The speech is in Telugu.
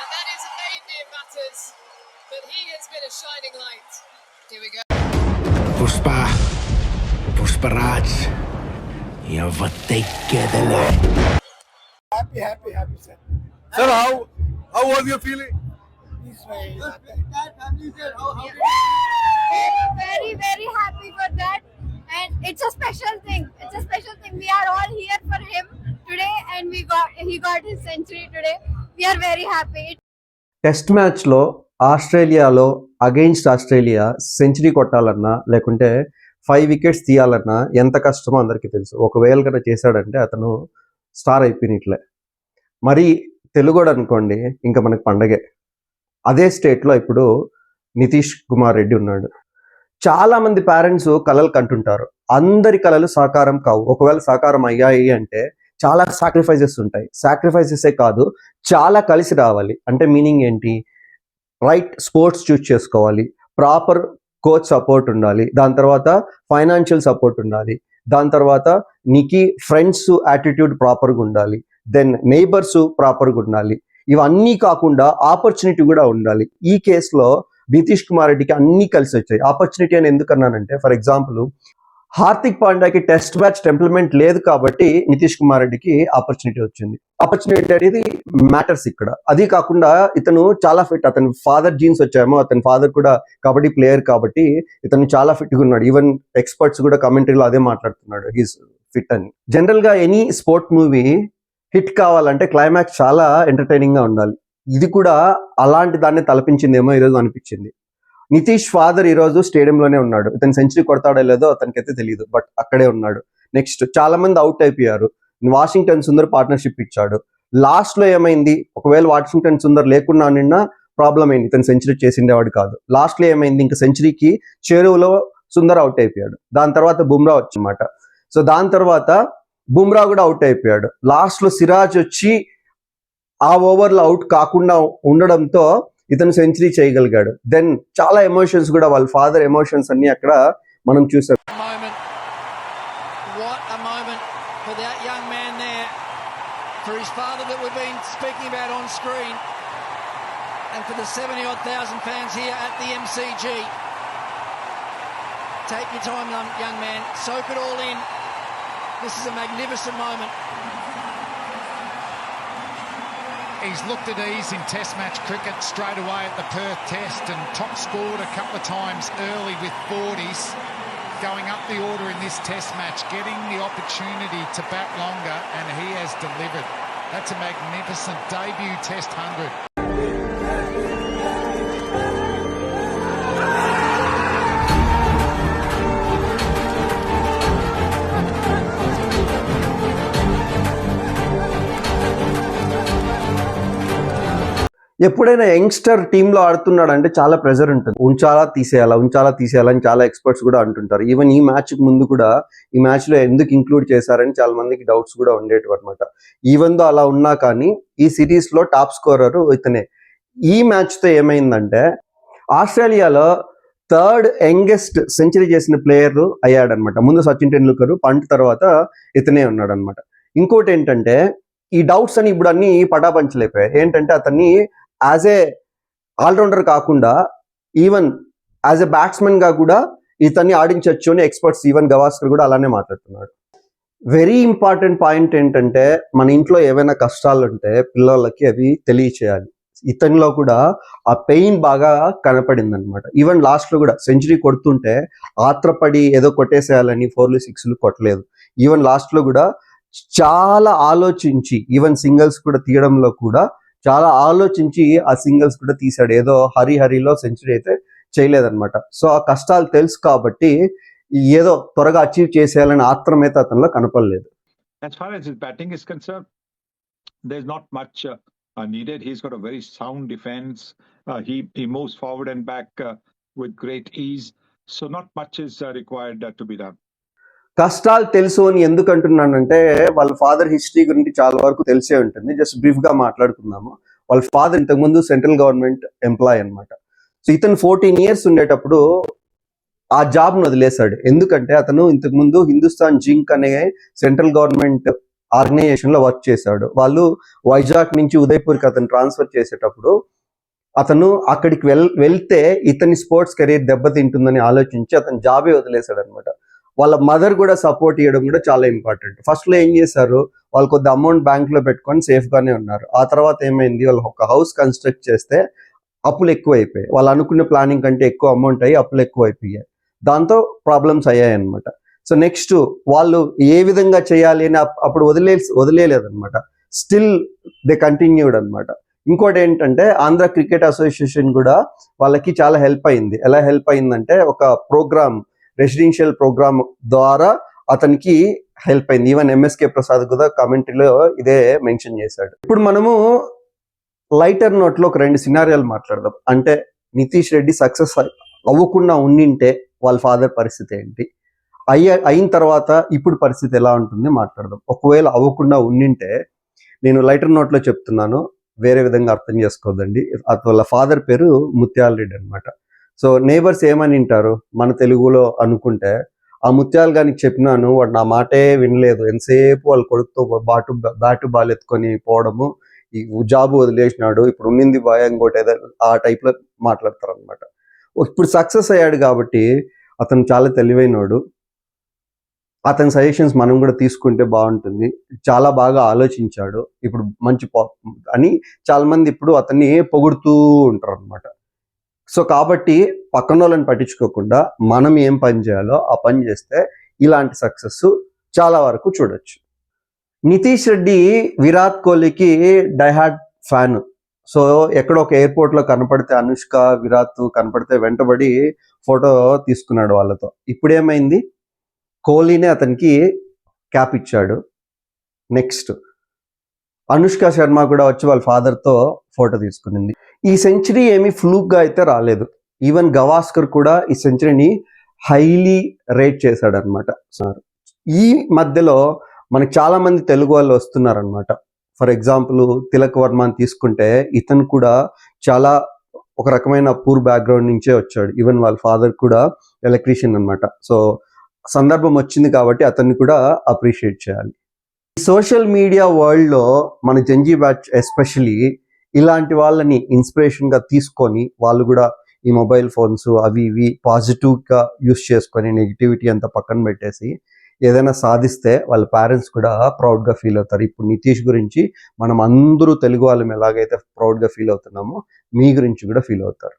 And that is Indian matters, but he has been a shining light. Here we go. Pushpa, Pushparaj, yavattekkedale. Happy, sir. Sir, how was your feeling? Very happy for that, and it's a special thing. We are all here for him today, and he got his century today. We are very happy. Test మ్యాచ్లో ఆస్ట్రేలియాలో అగెయిన్స్ట్ ఆస్ట్రేలియా సెంచరీ కొట్టాలన్నా లేకుంటే 5 వికెట్స్ తీయాలన్నా ఎంత కష్టమో అందరికీ తెలుసు. ఒకవేళ కన్నా చేశాడంటే అతను స్టార్ అయిపోయినట్లే. మరి తెలుగోడు అనుకోండి, ఇంకా మనకు పండగే. అదే స్టేట్లో ఇప్పుడు నితీష్ కుమార్ రెడ్డి ఉన్నాడు. చాలామంది పేరెంట్స్ కలలు కంటుంటారు. అందరి కలలు సాకారం కావు. ఒకవేళ సాకారం అయ్యాయి అంటే చాలా సాక్రిఫైజెస్ ఉంటాయి. సాక్రిఫైజెసే కాదు, చాలా కలిసి రావాలి. అంటే మీనింగ్ ఏంటి? రైట్ స్పోర్ట్స్ చూస్ చేసుకోవాలి, ప్రాపర్ కోచ్ సపోర్ట్ ఉండాలి, దాని తర్వాత ఫైనాన్షియల్ సపోర్ట్ ఉండాలి, దాని తర్వాత నీకు ఫ్రెండ్స్ యాటిట్యూడ్ ప్రాపర్గా ఉండాలి, దెన్ నైబర్స్ ప్రాపర్గా ఉండాలి. ఇవన్నీ కాకుండా ఆపర్చునిటీ కూడా ఉండాలి. ఈ కేసులో నితీష్ కుమార్ రెడ్డికి అన్నీ కలిసి వచ్చాయి. ఆపర్చునిటీ అని ఎందుకన్నానంటే, ఫర్ ఎగ్జాంపుల్ హార్దిక్ పాండ్యాకి టెస్ట్ మ్యాచ్ టెంప్లిమెంట్ లేదు కాబట్టి నితీష్ కుమార్ రెడ్డికి ఆపర్చునిటీ వచ్చింది. ఆపర్చునిటీ అనేది మ్యాటర్స్ ఇక్కడ. అది కాకుండా ఇతను చాలా ఫిట్. అతని ఫాదర్ జీన్స్ వచ్చామో, అతని ఫాదర్ కూడా కబడ్డీ ప్లేయర్ కాబట్టి ఇతను చాలా ఫిట్గా ఉన్నాడు. ఈవెన్ ఎక్స్పర్ట్స్ కూడా కమెంటరీలో అదే మాట్లాడుతున్నాడు, హీస్ ఫిట్ అని. జనరల్గా ఎనీ స్పోర్ట్ మూవీ హిట్ కావాలంటే క్లైమాక్స్ చాలా ఎంటర్టైనింగ్ గా ఉండాలి. ఇది కూడా అలాంటి దాన్ని తలపించిందేమో ఈరోజు అనిపించింది. నితీష్ ఫాదర్ ఈరోజు స్టేడియంలోనే ఉన్నాడు. ఇతను సెంచరీ కొడతాడో లేదో అతనికైతే తెలియదు, బట్ అక్కడే ఉన్నాడు. నెక్స్ట్ చాలా మంది అవుట్ అయిపోయారు. వాషింగ్టన్ సుందర్ పార్ట్నర్షిప్ ఇచ్చాడు. లాస్ట్ లో ఏమైంది? ఒకవేళ వాషింగ్టన్ సుందర్ లేకున్నా నిన్న ప్రాబ్లం అయింది, ఇతను సెంచరీ చేసిండేవాడు కాదు. లాస్ట్ లో ఏమైంది? ఇంకా సెంచరీకి చేరువలో సుందర్ అవుట్ అయిపోయాడు. దాని తర్వాత బుమ్రా వచ్చన్నమాట. సో దాని తర్వాత బుమ్రా కూడా అవుట్ అయిపోయాడు. లాస్ట్ లో సిరాజ్ వచ్చి ఆ ఓవర్లో అవుట్ కాకుండా ఉండడంతో ఇతను సెంచరీ చేయగలిగాడు. దెన్ చాలా ఎమోషన్స్ కూడా, వాళ్ళ ఫాదర్ ఎమోషన్స్ అన్ని అక్కడ మనం చూసాం. Take your time, young man. Soak it all in. This is a magnificent moment. He's looked at ease in Test match cricket straight away at the Perth Test and top scored a couple of times early with 40s. Going up the order in this Test match, getting the opportunity to bat longer, and he has delivered. That's a magnificent debut Test 100. ఎప్పుడైనా యంగ్స్టర్ టీంలో ఆడుతున్నాడు అంటే చాలా ప్రెజర్ ఉంటుంది. ఉంచాలా తీసేయాలని చాలా ఎక్స్పర్ట్స్ కూడా అంటుంటారు. ఈవెన్ ఈ మ్యాచ్కి ముందు కూడా ఈ మ్యాచ్లో ఎందుకు ఇంక్లూడ్ చేశారని చాలా మందికి డౌట్స్ కూడా ఉండేటివి అనమాట. ఈవెన్ దో అలా ఉన్నా కానీ ఈ సిరీస్లో టాప్ స్కోరర్ ఇతనే. ఈ మ్యాచ్తో ఏమైందంటే ఆస్ట్రేలియాలో థర్డ్ యంగెస్ట్ సెంచరీ చేసిన ప్లేయర్ అయ్యాడనమాట. ముందు సచిన్ టెండూల్కర్, పంట్ తర్వాత ఇతనే ఉన్నాడు అనమాట. ఇంకోటి ఏంటంటే ఈ డౌట్స్ అని ఇప్పుడు అన్ని పటాపంచలేకపోయాయి. ఏంటంటే అతన్ని యాజ్ ఏ ఆల్రౌండర్ కాకుండా ఈవెన్ యాజ్ ఎ బ్యాట్స్మెన్ గా కూడా ఇతన్ని ఆడించవచ్చు అని ఎక్స్పర్ట్స్, ఈవెన్ గవాస్కర్ కూడా అలానే మాట్లాడుతున్నాడు. వెరీ ఇంపార్టెంట్ పాయింట్ ఏంటంటే మన ఇంట్లో ఏవైనా కష్టాలు ఉంటే పిల్లలకి అవి తెలియచేయాలి. ఇతనిలో కూడా ఆ పెయిన్ బాగా కనపడింది అనమాట. ఈవెన్ లాస్ట్ లో కూడా సెంచరీ కొడుతుంటే ఆత్రపడి ఏదో కొట్టేసేయాలని 4లు 6లు కొట్టలేదు. ఈవెన్ లాస్ట్ లో కూడా చాలా ఆలోచించి, ఈవెన్ సింగిల్స్ కూడా తీయడంలో కూడా చాలా ఆలోచించి ఆ సింగిల్స్ కూడా తీశాడు. ఏదో హరిలో సెంచరీ అయితే చేయలేదన్నమాట. సో ఆ కష్టాలు తెలుసు కాబట్టి ఏదో త్వరగా అచీవ్ చేసేయాలని ఆత్రం అయితే అతనిలో కనపడలేదు. As far as his batting is concerned, there's not much needed. He's got a very sound defense. He moves forward and back with great ease. So not much is required to be done. కష్టాలు తెలుసు అని ఎందుకు అంటున్నానంటే వాళ్ళ ఫాదర్ హిస్టరీ గురించి చాలా వరకు తెలిసే ఉంటుంది. జస్ట్ బ్రీఫ్ గా మాట్లాడుకుందాము. వాళ్ళ ఫాదర్ ఇంతకుముందు సెంట్రల్ గవర్నమెంట్ ఎంప్లాయ్ అనమాట. సో ఇతను 14 years ఉండేటప్పుడు ఆ జాబ్ను వదిలేశాడు. ఎందుకంటే అతను ఇంతకుముందు హిందుస్థాన్ జింక్ అనే సెంట్రల్ గవర్నమెంట్ ఆర్గనైజేషన్లో వర్క్ చేశాడు. వాళ్ళు వైజాగ్ నుంచి ఉదయపూర్కి అతను ట్రాన్స్ఫర్ చేసేటప్పుడు అతను అక్కడికి వెళ్తే ఇతని స్పోర్ట్స్ కెరీర్ దెబ్బతింటుందని ఆలోచించి అతను జాబే వదిలేశాడు అనమాట. వాళ్ళ మదర్ కూడా సపోర్ట్ ఇవ్వడం కూడా చాలా ఇంపార్టెంట్. ఫస్ట్లో ఏం చేశారు, వాళ్ళు కొద్ది అమౌంట్ బ్యాంక్లో పెట్టుకొని సేఫ్గానే ఉన్నారు. ఆ తర్వాత ఏమైంది, వాళ్ళు ఒక హౌస్ కన్స్ట్రక్ట్ చేస్తే అప్పులు ఎక్కువ అయిపోయాయి. వాళ్ళు అనుకున్న ప్లానింగ్ కంటే ఎక్కువ అమౌంట్ అయ్యి అప్పులు ఎక్కువ అయిపోయాయి. దాంతో ప్రాబ్లమ్స్ అయ్యాయి అనమాట. సో నెక్స్ట్ వాళ్ళు ఏ విధంగా చేయాలి అని అప్పుడు వదిలేలేదనమాట. స్టిల్ దే కంటిన్యూడ్ అనమాట. ఇంకోటి ఏంటంటే ఆంధ్ర క్రికెట్ అసోసియేషన్ కూడా వాళ్ళకి చాలా హెల్ప్ అయింది. ఎలా హెల్ప్ అయిందంటే ఒక ప్రోగ్రామ్, రెసిడెన్షియల్ ప్రోగ్రామ్ ద్వారా అతనికి హెల్ప్ అయింది. ఈవెన్ ఎంఎస్కే ప్రసాద్ కూడా కామెంటరీలో ఇదే మెన్షన్ చేశాడు. ఇప్పుడు మనము లైటర్ నోట్లో ఒక 2 సినారియాలు మాట్లాడదాం. అంటే నితీష్ రెడ్డి సక్సెస్ అవ్వకుండా ఉండింటే వాళ్ళ ఫాదర్ పరిస్థితి ఏంటి, అయిన తర్వాత ఇప్పుడు పరిస్థితి ఎలా ఉంటుంది మాట్లాడదాం. ఒకవేళ అవ్వకుండా ఉండింటే, నేను లైటర్ నోట్లో చెప్తున్నాను, వేరే విధంగా అర్థం చేసుకోవద్దండి. వాళ్ళ ఫాదర్ పేరు ముత్యాల రెడ్డి అనమాట. సో నేబర్స్ ఏమని వింటారు మన తెలుగులో అనుకుంటే, ఆ ముత్యాలు గారికి చెప్పినాను, వాడు నా మాటే వినలేదు, ఎంతసేపు వాళ్ళ కొడుకుతో బ్యాటు బాల్ ఎత్తుకొని పోవడము, ఈ జాబ్ వదిలేసినాడు, ఇప్పుడు ఉన్నింది బాయ్ ఇంకోటి ఏదో ఆ టైప్లో మాట్లాడతారు అనమాట. ఇప్పుడు సక్సెస్ అయ్యాడు కాబట్టి అతను చాలా తెలివైనోడు. అతని సజెషన్స్ మనం కూడా తీసుకుంటే బాగుంటుంది. చాలా బాగా ఆలోచించాడు, ఇప్పుడు మంచి అని చాలా మంది ఇప్పుడు అతన్ని పొగుడుతూ ఉంటారు అనమాట. సో కాబట్టి పక్కన వాళ్ళని పట్టించుకోకుండా మనం ఏం పని చేయాలో ఆ పని చేస్తే ఇలాంటి సక్సెస్ చాలా వరకు చూడొచ్చు. నితీష్ రెడ్డి విరాట్ కోహ్లీకి డైహార్డ్ ఫ్యాన్. సో ఎక్కడో ఒక ఎయిర్పోర్ట్లో కనపడితే అనుష్క, విరాట్ కనపడితే వెంటబడి ఫోటో తీసుకున్నాడు వాళ్ళతో. ఇప్పుడు ఏమైంది, కోహ్లీనే అతనికి క్యాప్ ఇచ్చాడు. నెక్స్ట్ అనుష్క శర్మ కూడా వచ్చి వాళ్ళ ఫాదర్తో ఫోటో తీసుకునింది. ఈ సెంచరీ ఏమీ ఫ్లూక్గా అయితే రాలేదు. ఈవెన్ గవాస్కర్ కూడా ఈ సెంచరీని హైలీ రేట్ చేశాడు అనమాట. ఈ మధ్యలో మనకు చాలా మంది తెలుగు వాళ్ళు వస్తున్నారనమాట. ఫర్ ఎగ్జాంపుల్ తిలక్ వర్మని తీసుకుంటే ఇతను కూడా చాలా ఒక రకమైన పూర్ బ్యాక్గ్రౌండ్ నుంచే వచ్చాడు. ఈవెన్ వాళ్ళ ఫాదర్ కూడా ఎలక్ట్రీషియన్ అనమాట. సో సందర్భం వచ్చింది కాబట్టి అతన్ని కూడా అప్రిషియేట్ చేయాలి. ఈ సోషల్ మీడియా వరల్డ్లో మన జంజీ బ్యాచ్ ఎస్పెషలీ ఇలాంటి వాళ్ళని ఇన్స్పిరేషన్గా తీసుకొని వాళ్ళు కూడా ఈ మొబైల్ ఫోన్స్ అవి ఇవి పాజిటివ్గా యూస్ చేసుకొని నెగిటివిటీ అంతా పక్కన పెట్టేసి ఏదైనా సాధిస్తే వాళ్ళ పేరెంట్స్ కూడా ప్రౌడ్గా ఫీల్ అవుతారు. ఇప్పుడు నితీష్ గురించి మనం అందరూ తెలుగు వాళ్ళం ఎలాగైతే ప్రౌడ్గా ఫీల్ అవుతున్నామో మీ గురించి కూడా ఫీల్ అవుతారు.